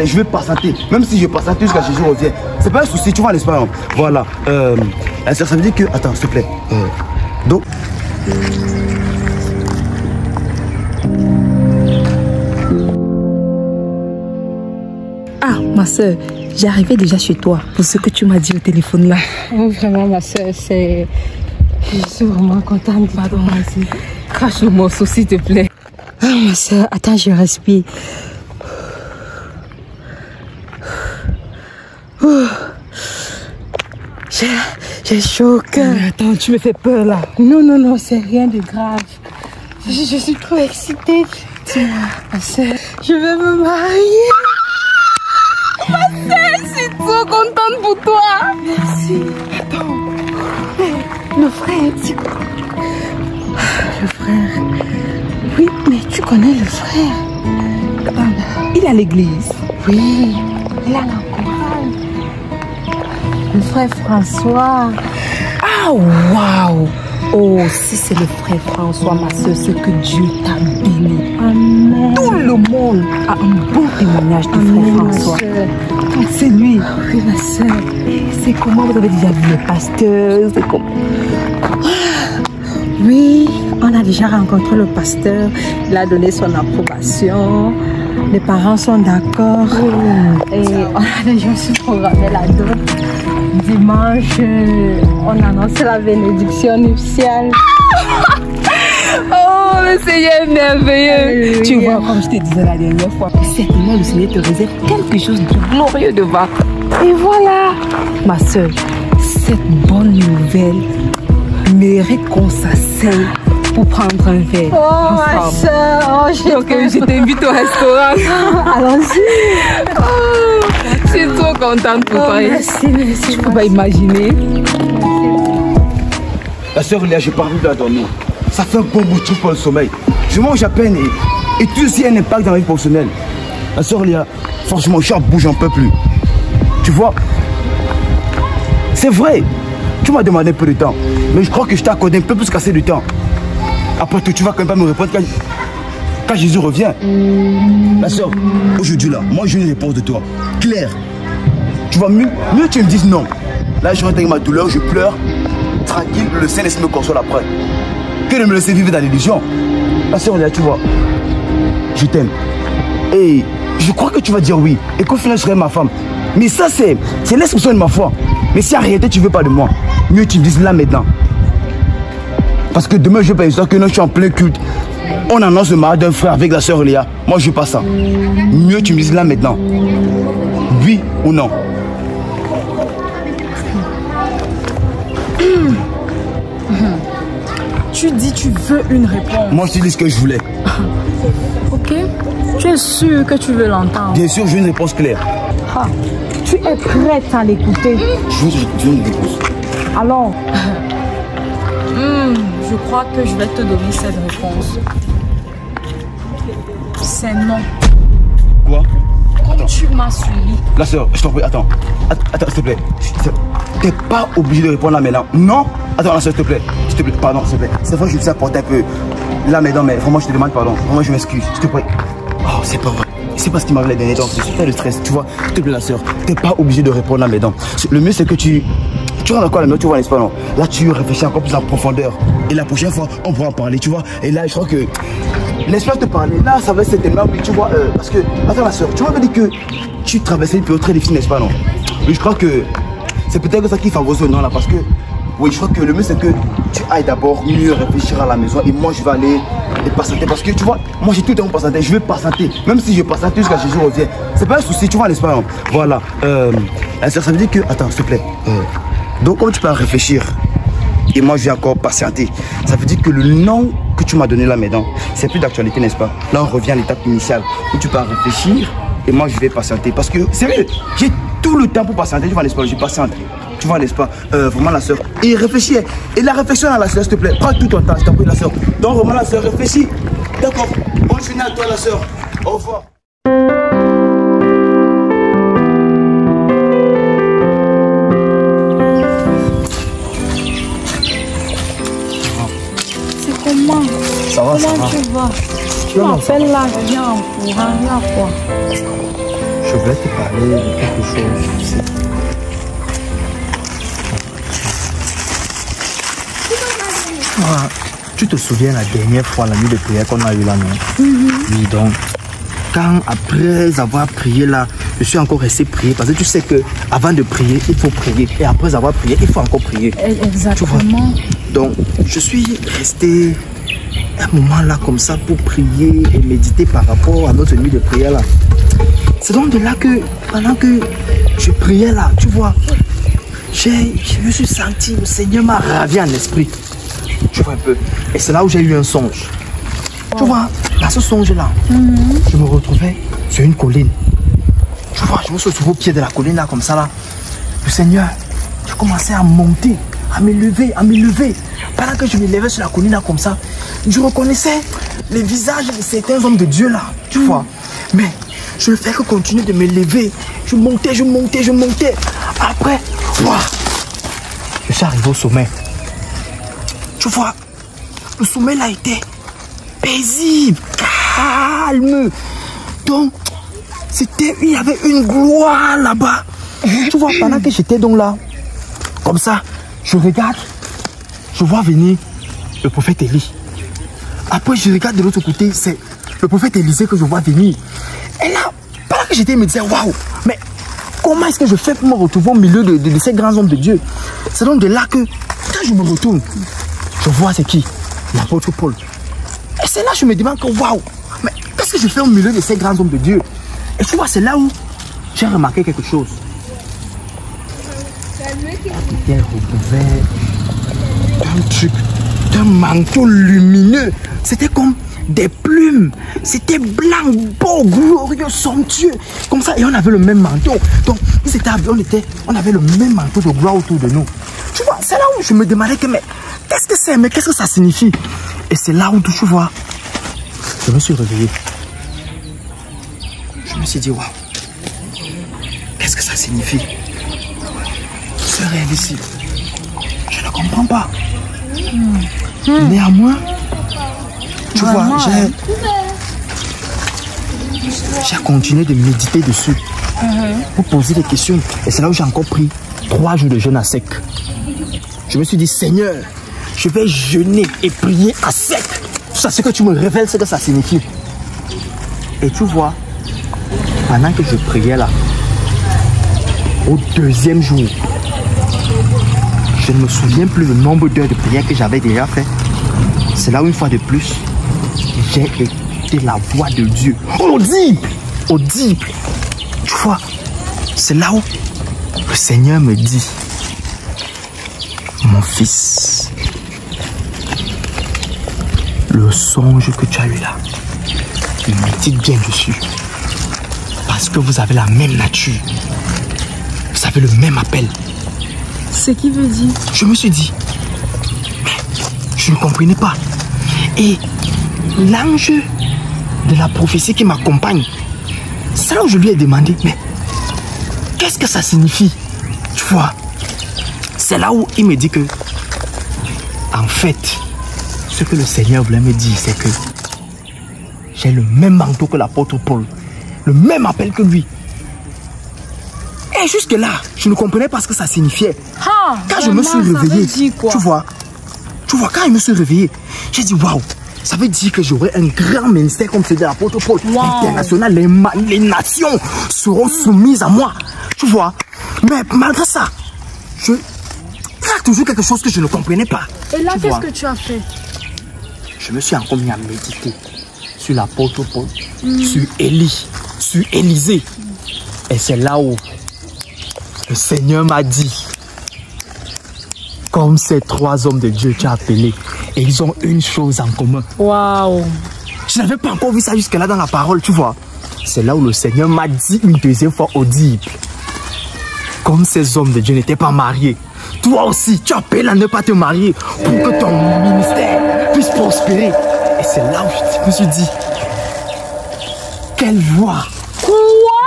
Je vais patienter. Même si je patiente jusqu'à ce que je reviens. C'est pas un souci, tu vois, n'est-ce pas? Voilà. Ça veut dire que... Attends, s'il te plaît. Donc... Ah, ma soeur, j'arrivais déjà chez toi pour ce que tu m'as dit au téléphone là. Oh, vraiment, ma soeur, c'est... Je suis vraiment contente. Pardon, vas-y. Crache le morceau, s'il te plaît. Ah, ma soeur, attends, je respire. J'ai chaud au cœur. Mais attends, tu me fais peur là. Non, non, non, c'est rien de grave. Je suis trop excitée. Ma soeur, je vais me marier. Ma soeur, je suis trop contente pour toi. Merci. Attends. Le frère, le frère. Oui, mais tu connais le frère. Il est à l'église. Oui, il a la chorale. Le frère François. Ah, waouh. Oh, si c'est le frère François, ma soeur, c'est que Dieu t'a béni. Amen. Tout le monde a un bon témoignage du frère François. C'est lui. Oui, ma soeur. C'est comment vous avez déjà vu le pasteur? C'est comment? Oui, on a déjà rencontré le pasteur. Il a donné son approbation. Les parents sont d'accord. Et on a déjà aussi programmé la dot. Dimanche, on annonce la bénédiction nuptiale. Oh, le Seigneur est merveilleux. Tu Alléluia. vois, comme je te disais la dernière fois, certainement le Seigneur te réserve quelque chose de glorieux devant. Et voilà, ma soeur, cette bonne nouvelle mérite qu'on s'asseye pour prendre un verre. Oh, ma ensemble. soeur, Donc, je t'invite au restaurant. Allons-y. Oh, je suis trop contente pour toi. Merci, merci. Tu peux pas imaginer. La sœur Léa, j'ai pas envie de la dormir. Ça fait un bon bout de truc pour le sommeil. Je mange à peine et tout aussi a un impact dans la vie professionnelle. La sœur Léa, franchement, je bouge, j'en peux plus. Tu vois, c'est vrai. Tu m'as demandé un peu de temps. Mais je crois que je t'ai accordé un peu plus qu'assez de temps. Après tout, tu vas quand même pas me répondre quand Jésus revient. La sœur, aujourd'hui là, moi j'ai une réponse de toi. Claire. Tu vois, mieux tu me dises non. Là, je rentre avec ma douleur, je pleure. Tranquille, le Saint-Esprit me console après. Que de me laisser vivre dans l'illusion. La sœur Léa, tu vois, je t'aime. Et je crois que tu vas dire oui. Et qu'au final, je serai ma femme. Mais ça, c'est l'expression de ma foi. Mais si en réalité, tu veux pas de moi, mieux tu me dises là maintenant. Parce que demain, je vais pas dire que non, je suis en plein culte. On annonce le mariage d'un frère avec la sœur Léa. Moi, je veux pas ça. Mieux tu me dises là maintenant. Oui ou non. Tu dis tu veux une réponse. Moi, je te dis ce que je voulais. Ok. Tu es sûr que tu veux l'entendre? Bien sûr, je veux une réponse claire. Ah, tu es prête à l'écouter? Je veux une réponse. Alors, je crois que je vais te donner cette réponse. C'est non. Quoi? Comme tu m'as suivi. La sœur, je t'en prie, attends. Attends, s'il te plaît. T'es pas obligé de répondre là maintenant. Non? Attends, la sœur, s'il te plaît. S'il te plaît, pardon, s'il te plaît. C'est vrai que je te apporté un peu là maintenant, mais vraiment, je te demande pardon. Vraiment, je m'excuse. S'il te plaît. Oh, c'est pas vrai. C'est pas ce qui m'arrive les derniers temps. Je suis fait de stress, tu vois. S'il te plaît, la sœur. T'es pas obligé de répondre là maintenant. Le mieux, c'est que tu rentres encore à la maison, tu vois, n'est-ce pas, non? Là, tu réfléchis encore plus en profondeur. Et la prochaine fois, on pourra en parler, tu vois. Et là, je crois que laisse-moi te parler. Là, ça va être certainement, tu vois, parce que, attends, ma soeur, tu m'avais dit que tu traversais une période très difficile, n'est-ce pas, non? Oui, je crois que c'est peut-être ça qui favorise le nom là, parce que, oui, je crois que le mieux, c'est que tu ailles d'abord mieux réfléchir à la maison et moi, je vais aller et patienter. Parce que, tu vois, moi, j'ai tout le temps patienté, je vais patienter. Même si je patiente jusqu'à Jésus revient. C'est pas un souci, tu vois, n'est-ce pas, non? Voilà. Ça veut dire que, attends, s'il te plaît. Donc, comme tu peux réfléchir, et moi je vais encore patienter, ça veut dire que le nom que tu m'as donné là maintenant, c'est plus d'actualité, n'est-ce pas? Là on revient à l'étape initiale où tu peux réfléchir et moi je vais patienter. Parce que c'est vrai, j'ai tout le temps pour patienter, tu vois, n'est-ce pas? Je patiente, tu vois, n'est-ce pas? Vraiment la soeur, et réfléchis. Et la réflexion à la soeur, s'il te plaît, prends tout ton temps, je t'en prie, la soeur. Donc vraiment la soeur, réfléchis. D'accord, bonne journée à toi la soeur. Au revoir. Ça va, Comment tu vas? Tu m'appelles là, viens en courant, là quoi. Je voulais te parler de quelque chose, tu sais. Ah, tu te souviens la dernière fois, la nuit de prière qu'on a eu là, non? Oui, donc, quand après avoir prié là, je suis encore resté prier parce que tu sais que avant de prier, il faut prier. Et après avoir prié, il faut encore prier. Exactement. Donc, je suis resté un moment là comme ça pour prier et méditer par rapport à notre nuit de prière là. C'est donc de là que, pendant que je priais là, tu vois, je me suis senti, le Seigneur m'a ravi en esprit. Tu vois un peu. Et c'est là où j'ai eu un songe. Tu vois, dans ce songe-là, je me retrouvais sur une colline. Tu vois, je me suis retrouvé au pied de la colline là, comme ça là. Le Seigneur, je commençais à monter, à m'élever, à m'élever. Pendant que je m'élevais sur la colline là, comme ça, je reconnaissais les visages de certains hommes de Dieu là. Tu vois. Mais je ne fais que continuer de m'élever. Je montais, je montais, je montais. Après, wow, je suis arrivé au sommet. Tu vois, le sommet là était paisible, calme. Donc, il y avait une gloire là-bas. Tu vois, pendant que j'étais donc là, comme ça, je regarde, je vois venir le prophète Élie. Après, je regarde de l'autre côté, c'est le prophète Élisée que je vois venir. Et là, pendant que j'étais, il me disait, waouh, mais comment est-ce que je fais pour me retrouver au milieu de ces grands hommes de Dieu? C'est donc de là que, quand je me retourne, je vois c'est qui? L'apôtre Paul. Et c'est là que je me demande que, waouh, mais qu'est-ce que je fais au milieu de ces grands hommes de Dieu? Et tu vois, c'est là où j'ai remarqué quelque chose. Il était recouvert d'un truc, d'un manteau lumineux. C'était comme des plumes. C'était blanc, beau, glorieux, somptueux. Comme ça, et on avait le même manteau. Donc, on avait le même manteau de gloire autour de nous. Tu vois, c'est là où je me demandais que, mais qu'est-ce que c'est, mais qu'est-ce que ça signifie? Et c'est là où, tu vois, je me suis réveillé. Je me suis dit, waouh, qu'est-ce que ça signifie? Ce rêve ici, je ne comprends pas. Néanmoins, tu vois, j'ai continué de méditer dessus pour poser des questions. Et c'est là où j'ai encore pris 3 jours de jeûne à sec. Je me suis dit, Seigneur, je vais jeûner et prier à sec. C'est ce que tu me révèles, ce que ça signifie. Et tu vois, pendant que je priais là, au 2e jour, je ne me souviens plus le nombre d'heures de prière que j'avais déjà fait. C'est là où une fois de plus, j'ai écouté la voix de Dieu. Audible! Audible! Tu vois, c'est là où le Seigneur me dit, mon fils, le songe que tu as eu là, médite bien dessus. Parce que vous avez la même nature. Vous avez le même appel. Ce qui veut dire? Je me suis dit, mais je ne comprenais pas. Et l'ange de la prophétie qui m'accompagne, c'est là où je lui ai demandé, mais qu'est-ce que ça signifie? Tu vois, c'est là où il me dit que, en fait, ce que le Seigneur voulait me dire, c'est que j'ai le même manteau que l'apôtre Paul, le même appel que lui. Et jusque-là, je ne comprenais pas ce que ça signifiait. Quand je me suis réveillé, tu vois, quand je me suis réveillé, j'ai dit, waouh, ça veut dire que j'aurai un grand ministère comme celui de l'apôtre Paul. International, les nations seront soumises à moi. Tu vois, mais malgré ça, il y a toujours quelque chose que je ne comprenais pas. Et là, qu'est-ce que tu as fait? Je me suis encore mis à méditer sur l'apôtre Paul, sur Élie, sur Élisée. Et c'est là où le Seigneur m'a dit, comme ces 3 hommes de Dieu que tu as appelés, et ils ont une chose en commun. Waouh! Je n'avais pas encore vu ça jusque-là dans la parole, tu vois. C'est là où le Seigneur m'a dit une 2e fois audible. Comme ces hommes de Dieu n'étaient pas mariés, toi aussi, tu appelles à ne pas te marier pour que ton ministère puisse prospérer. Et c'est là où je me suis dit, quelle voix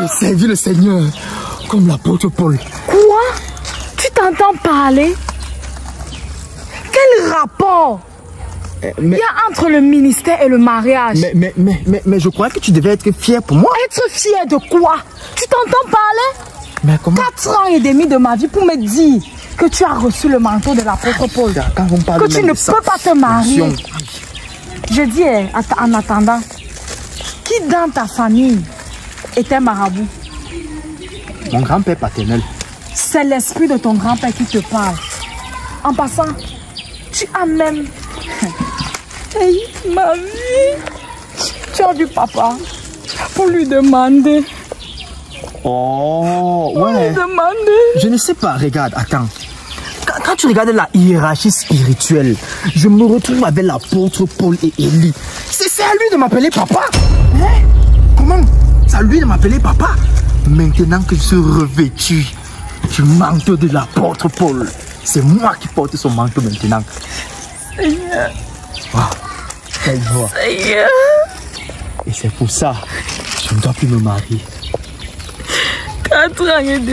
de servir le Seigneur comme l'apôtre Paul. Quoi? Tu t'entends parler? Quel rapport? Il y a entre le ministère et le mariage. Mais je crois que tu devais être fier pour moi. Être fier de quoi? Tu t'entends parler? Mais comment? 4 ans et demi de ma vie pour me dire que tu as reçu le manteau de l'apôtre Paul. Quand on parle que tu ne peux pas te marier. Je dis, en attendant, qui dans ta famille était marabout? Mon grand-père paternel. C'est l'esprit de ton grand-père qui te parle. En passant, tu as même... Hey, ma vie, tu as vu papa pour lui demander. Oh, ouais. Lui demander. Je ne sais pas, regarde, attends. Quand tu regardes la hiérarchie spirituelle, je me retrouve avec l'apôtre Paul et Élie. C'est à lui de m'appeler papa. Hein? Comment? C'est à lui de m'appeler papa. Maintenant que je suis revêtu du manteau de l'apôtre Paul, c'est moi qui porte son manteau maintenant. Seigneur. Wow. Quelle voix. Seigneur. Et c'est pour ça que je ne dois plus me marier. 4 ans et demi.